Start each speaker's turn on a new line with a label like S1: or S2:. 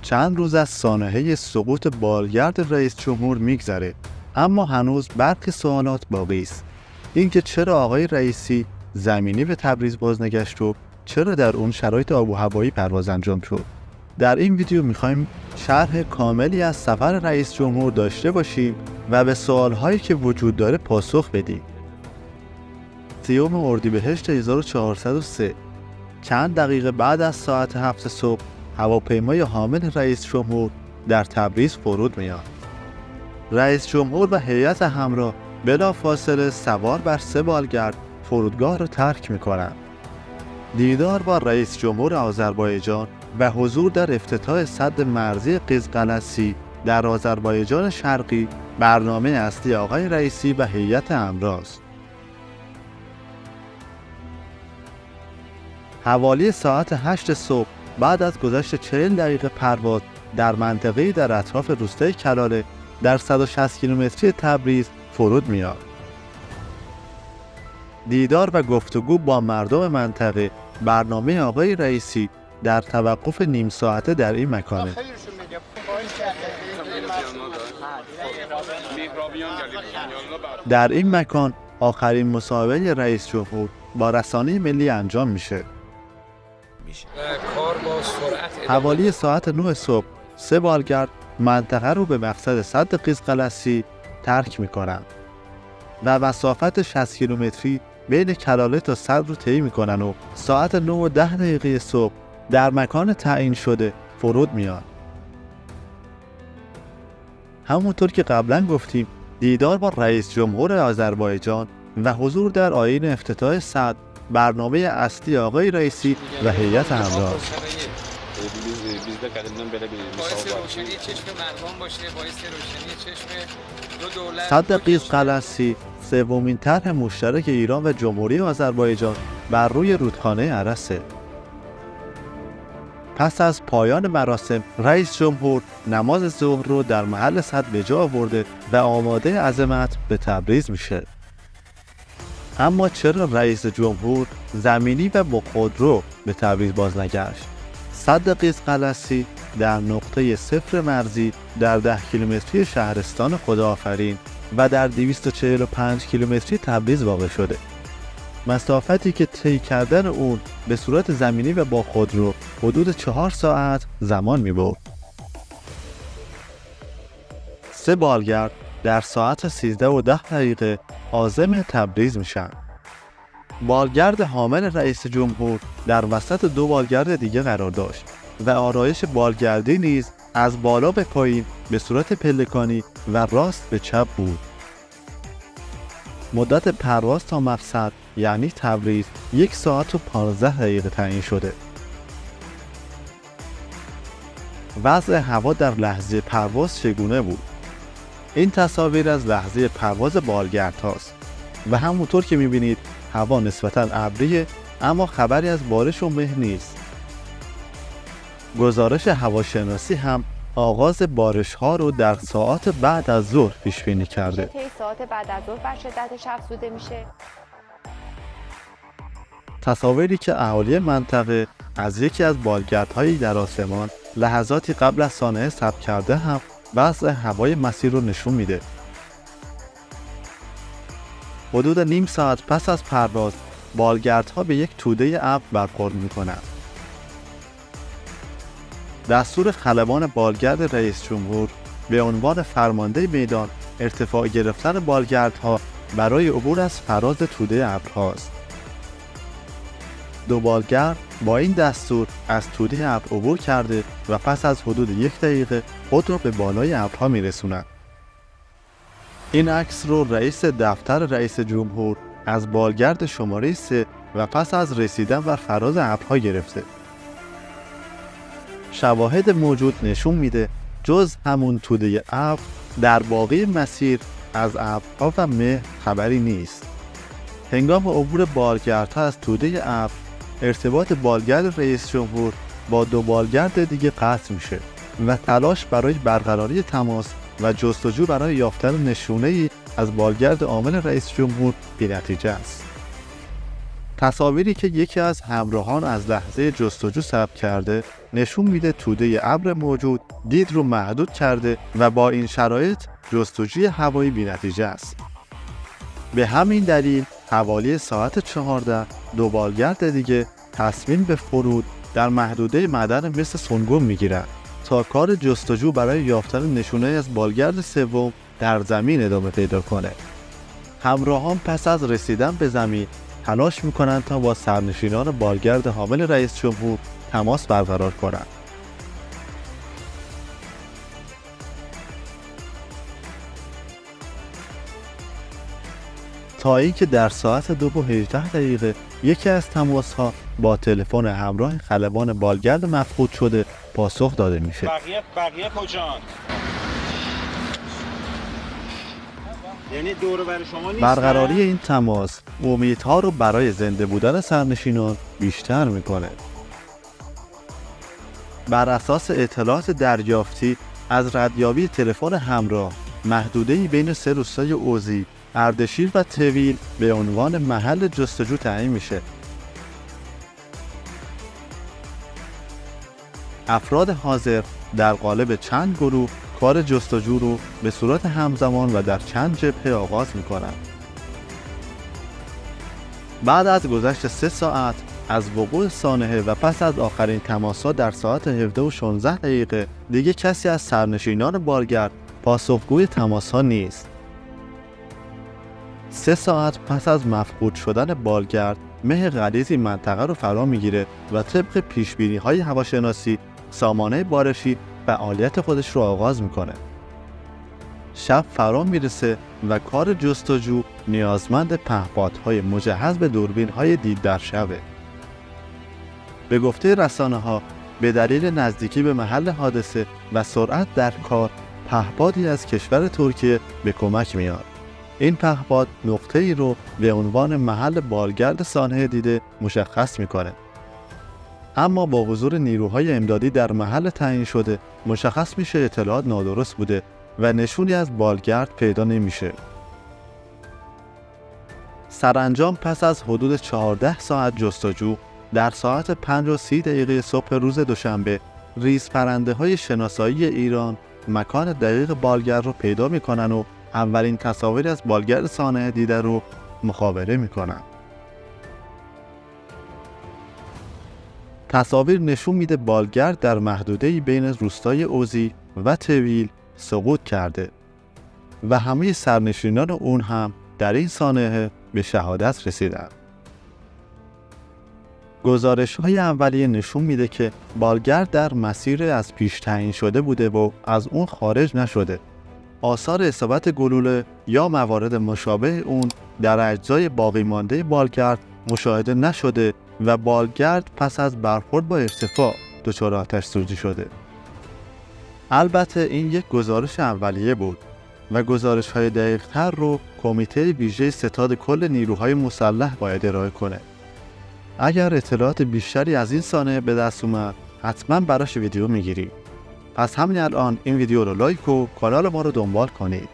S1: چند روز از سانحه سقوط بالگرد رئیس جمهور میگذره، اما هنوز برخی سوالات باقی است. اینکه چرا آقای رئیسی زمینی به تبریز بازنگشت و چرا در اون شرایط آب و هوایی پرواز انجام شد. در این ویدیو میخوایم شرح کاملی از سفر رئیس جمهور داشته باشیم و به سوالهایی که وجود داره پاسخ بدیم. 30 اردیبهشت 1403 چند دقیقه بعد از ساعت 7 صبح هواپیمای حامل رئیس جمهور در تبریز فرود میاد. رئیس جمهور و هیئت همراه بلافاصله سوار بر 3 بالگرد فرودگاه را ترک میکنند. دیدار با رئیس جمهور آذربایجان و حضور در افتتاح سد مرزی قزقلسی در آذربایجان شرقی برنامه اصلی آقای رئیسی و هیئت همراه است. حوالی ساعت 8 صبح بعد از گذشت 40 دقیقه پرواز در منطقه‌ای در اطراف روستای کلاله در 160 کیلومتری تبریز فرود میاد. دیدار و گفتگو با مردم منطقه برنامه آقای رئیسی در توقف نیم ساعته در این مکانه. در این مکان آخرین مصاحبه رئیس جمهور با رسانه ملی انجام میشه. حوالی ساعت 9 صبح 3 بالگرد منطقه رو به مقصد سد قزقلسی ترک میکنن و مسافت 60 کیلومتری بین کلاله تا سد رو طی میکنن و ساعت 9:10 صبح در مکان تعیین شده فرود میان. همونطور که قبلا گفتیم دیدار با رئیس جمهور آذربایجان و حضور در آیین افتتاح سد برنامه اصلی آقای رئیسی و هیئت همراه. سد قزقلسی سومین طرح مشترک ایران و جمهوری آذربایجان بر روی رودخانه ارسه. پس از پایان مراسم رئیس جمهور نماز ظهر رو در محل سد به جا آورده و آماده عزمت به تبریز میشه. اما چرا رئیس جمهور زمینی و با خودرو به تبریز بازنگشت؟ سد قزقلسی در نقطه صفر مرزی در 10 کیلومتری شهرستان خداآفرین و در 245 کیلومتری تبریز واقع شده. مسافتی که طی کردن اون به صورت زمینی و با خودرو حدود 4 ساعت زمان می‌برد. 3 بالگرد در ساعت 13:10 عازم تبریز میشن. بالگرد حامل رئیس جمهور در وسط 2 بالگرد دیگه قرار داشت و آرایش بالگردی نیز از بالا به پایین به صورت پلکانی و راست به چپ بود. مدت پرواز تا مقصد یعنی تبریز 1 ساعت و 15 دقیقه تعیین شده. وضع هوا در لحظه پرواز چگونه بود؟ این تصاویر از لحظه پرواز بالگرد هاست و همونطور که میبینید هوا نسبتاً ابریه اما خبری از بارش و مه نیست. گزارش هواشناسی هم آغاز بارش ها رو در ساعات بعد از ظهر پیش بینی کرده.
S2: ساعت بعد از ظهر بر شدتش افزوده میشه.
S1: تصاویری که اهالی منطقه از یکی از بالگردهایی در آسمان لحظاتی قبل از سانحه ثبت کرده هم وضع هوای مسیر رو نشون میده. حدود نیم ساعت پس از پرواز بالگردها به یک توده ابر برخورد میکنند. دستور خلبان بالگرد رئیس جمهور به عنوان فرمانده میدان ارتفاع گرفتن بالگردها برای عبور از فراز توده ابرهاست. 2 بالگرد با این دستور از توده ابر عبور کرده و پس از حدود 1 دقیقه خود را به بالای ابرها میرسونند. این عکس رو رئیس دفتر رئیس جمهور از بالگرد شماره 3 و پس از رسیدن بر فراز ابرها گرفته. شواهد موجود نشون میده جز همون توده ابر در باقی مسیر از ابرها و مه خبری نیست. هنگام عبور بالگردها از توده ابر ارتباط بالگرد رئیس جمهور با 2 بالگرد دیگه قطع میشه و تلاش برای برقراری تماس و جستجو برای یافتن نشونه‌ای از بالگرد عامل رئیس جمهور بی‌نتیجه است. تصاویری که یکی از همراهان از لحظه جستجو ثبت کرده نشون میده توده ابر موجود دید رو محدود کرده و با این شرایط جستجوی هوایی بی‌نتیجه است. به همین دلیل حوالی ساعت 14 دو بالگرد دیگه تصمیم به فرود در محدوده معدن مثل سنگون میگیرند تا کار جستجو برای یافتن نشونه از بالگرد سوم در زمین ادامه پیدا کنه. همراهان پس از رسیدن به زمین تلاش میکنند تا با سرنشینان بالگرد حامل رئیس جمهور تماس برقرار کنند. تا اینکه در ساعت 2:18 یکی از تماس‌ها با تلفن همراه خلبان بالگرد مفقود شده پاسخ داده میشه.
S3: بقیه کجان؟ یعنی دور بر شما نیست.
S1: برقراری این تماس امیدها رو برای زنده بودن سرنشینان بیشتر میکنه. بر اساس اطلاعات دریافتی از ردیابی تلفن همراه، محدوده‌ای بین 3 روستای اوزی، اردشیر و تویل به عنوان محل جستجو تعیین میشه. افراد حاضر در قالب چند گروه کار جستجو رو به صورت همزمان و در چند جبهه آغاز میکنند. بعد از گذشت 3 ساعت از وقوع سانحه و پس از آخرین تماس‌ها در ساعت 17:16 دیگه کسی از سرنشینان بالگرد پاسخگوی تماس‌ها نیست. 3 ساعت پس از مفقود شدن بالگرد، مه غلیظی منطقه رو فرا میگیره و طبق پیشبینی‌های هواشناسی سامانه بارشی فعالیت خودش رو آغاز میکنه. شب فرا میرسه و کار جستجو نیازمند پهپادهای مجهز به دوربین‌های دید در شبه. به گفته رسانه‌ها به دلیل نزدیکی به محل حادثه و سرعت در کار، پهپادی از کشور ترکیه به کمک میاد. این پهپاد نقطه‌ای رو به عنوان محل بالگرد سانحه دیده مشخص میکنه. اما با حضور نیروهای امدادی در محل تعیین شده مشخص میشه اطلاعات نادرست بوده و نشونی از بالگرد پیدا نمیشه. سرانجام پس از حدود 14 ساعت جستجو در ساعت 5:30 صبح روز دوشنبه ریزپرنده‌های شناسایی ایران مکان دقیق بالگرد رو پیدا میکنن و اولین تصاویر از بالگرد سانحه دیده رو مخابره میکنن. تصاویر نشون میده بالگرد در محدوده‌ای بین روستای اوزی و تویل سقوط کرده و همه سرنشینان اون هم در این سانحه به شهادت رسیدند. گزارش‌های اولیه نشون میده که بالگرد در مسیر از پیش تعیین شده بوده و از اون خارج نشده. آثار اصابت گلوله یا موارد مشابه اون در اجزای باقی مانده بالگرد مشاهده نشده و بالگرد پس از برخورد با ارتفاع دچار آتش‌سوزی شده. البته این یک گزارش اولیه بود و گزارش‌های دقیق‌تر رو کمیته ویژه ستاد کل نیروهای مسلح باید ارائه کنه. اگر اطلاعات بیشتری از این سانحه به دست اومد حتما براش ویدیو میگیریم. پس همین الان این ویدیو رو لایک و کانال ما رو دنبال کنید.